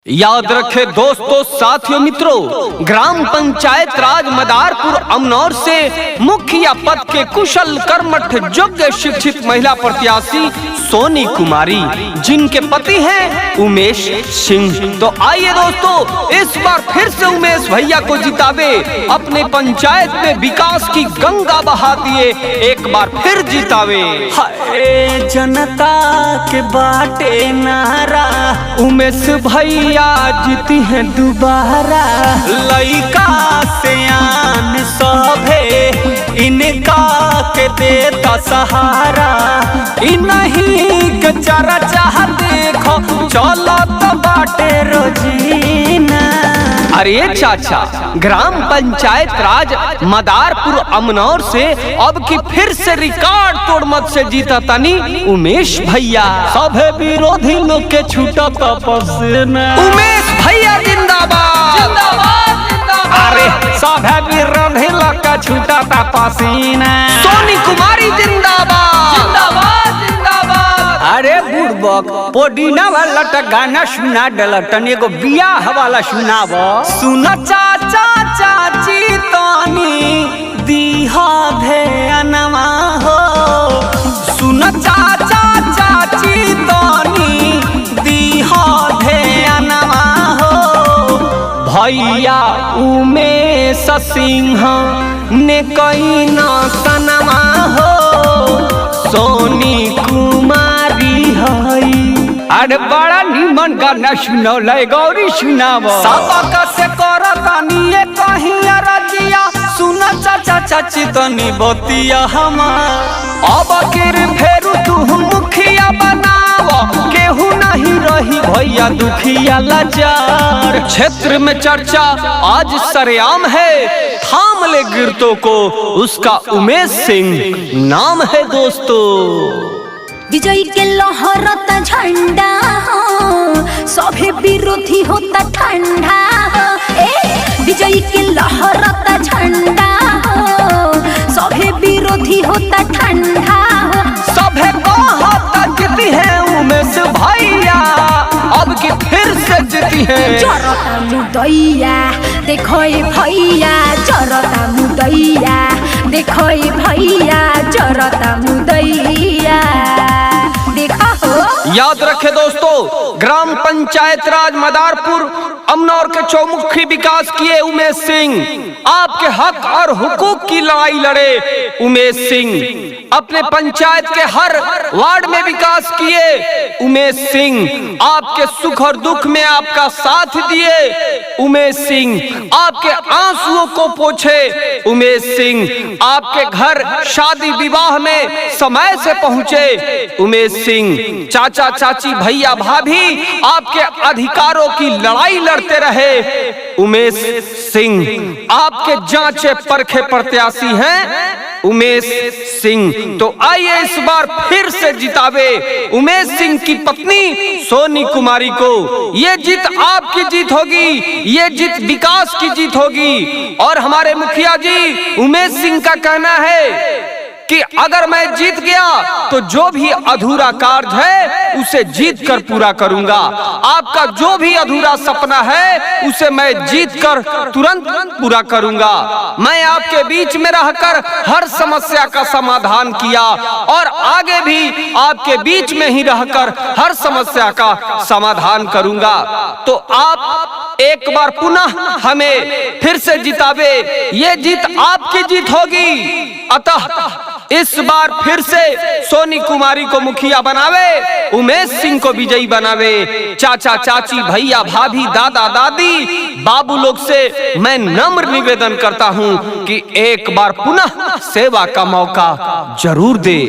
याद रखे दोस्तों, साथियों, मित्रों, ग्राम पंचायत राज मदारपुर अमनौर से मुखिया पद के कुशल कर्मठ योग्य शिक्षित महिला प्रत्याशी सोनी कुमारी, जिनके पति हैं उमेश सिंह। तो आइए दोस्तों, इस बार फिर से उमेश भैया को जितावे, अपने पंचायत में विकास की गंगा बहा दिए, एक बार फिर जितावे। हाय जनता के बाटे नारा, उमेश भैया जीती है दोबारा। लइका से आन सभे इनका के देता सहारा, इन्हीं के चर्चा देखो चलत बाटे रोजीना। अरे चाचा, ग्राम पंचायत राज मदारपुर अमनौर से अब की फिर से रिकॉर्ड तोड़ मत से जीता तनी उमेश भैया। सभे विरोधी लोग के छूटा पसीना। उमेश भैया जिंदाबाद जिंदाबाद जिंदाबाद। अरे सभे विरोधी लोग के छूटा पसीना। सोनी कुमारी जिंदाबाद जिंदाबाद जिंदाबाद। अरे बुड़बक पोडीना वाला ट गाना सुना डलटन, एगो बियाह वाला सुनाव। सुन चाचा चाची तानी दीहा भेनवा हो, सुन चाचा चाची तानी दीहा भेनवा हो। भैया उमेश सिंह ने कई न सनमा हो, सोनी कुमारी हई। अरे बड़ा निमन गाना सुनौला, गौरी सुनाव। सबक से करतानी ये कहीं रजिया, सुन चाचा चाची तनी बतिया हमार। अब किर फेरू तू मुखिया बनाव, केहू नहीं रही भैया दुखिया लाचार। क्षेत्र में चर्चा आज सरेआम है, थाम ले गिरतों को, उसका उमेश सिंह नाम है दोस्तों। विजय के लहरता झंडा हो, सभे विरोधी होता ठंडा हो। विजय के लहरता झंडा हो, सभे विरोधी होता ठंडा हो। सभे कहता जीती है उमेश भैया, अब की फिर से जीती है। जरता मुदैया देखो ए भैया, जरता मुदैया देखो ए भैया, जरता मुदैया देखा हो। याद रखे दोस्तों, ग्राम पंचायत राज मदारपुर अमनौर के चौमुखी विकास किए उमेश सिंह, आपके हक और हुकूक की लड़ाई लड़े उमेश सिंह, अपने पंचायत के हर वार्ड में विकास किए उमेश सिंह, आपके सुख और दुख में आपका साथ दिए उमेश सिंह, आपके आंसुओं को पोंछे उमेश सिंह, आपके घर शादी विवाह में समय से पहुंचे उमेश सिंह। चाचा चाची भैया भाभी आपके अधिकारों की लड़ाई लड़ते रहे उमेश सिंह, आपके जांचे परखे प्रत्याशी हैं उमेश सिंह। तो आइए इस बार फिर से जितावे उमेश सिंह की पत्नी सोनी कुमारी को। ये जीत आपकी जीत होगी, ये जीत विकास की जीत होगी। और हमारे मुखिया जी उमेश सिंह का कहना है कि अगर मैं जीत गया तो जो भी अधूरा कार्य है उसे जीत कर पूरा करूंगा। आपका जो भी अधूरा सपना है उसे मैं जीत कर तुरंत पूरा करूंगा। मैं आपके बीच में रहकर हर समस्या का समाधान किया और आगे भी आपके बीच में ही रहकर हर समस्या का समाधान करूंगा। तो आप एक बार पुनः हमें फिर से जितावे, ये जीत आपकी जीत होगी। अतः इस बार फिर से सोनी कुमारी को मुखिया बनावे, उमेश सिंह को विजयी बनावे। चाचा चाची भैया भाभी दादा दादी बाबू लोग से मैं नम्र निवेदन करता हूं कि एक बार पुनः सेवा का मौका जरूर दे।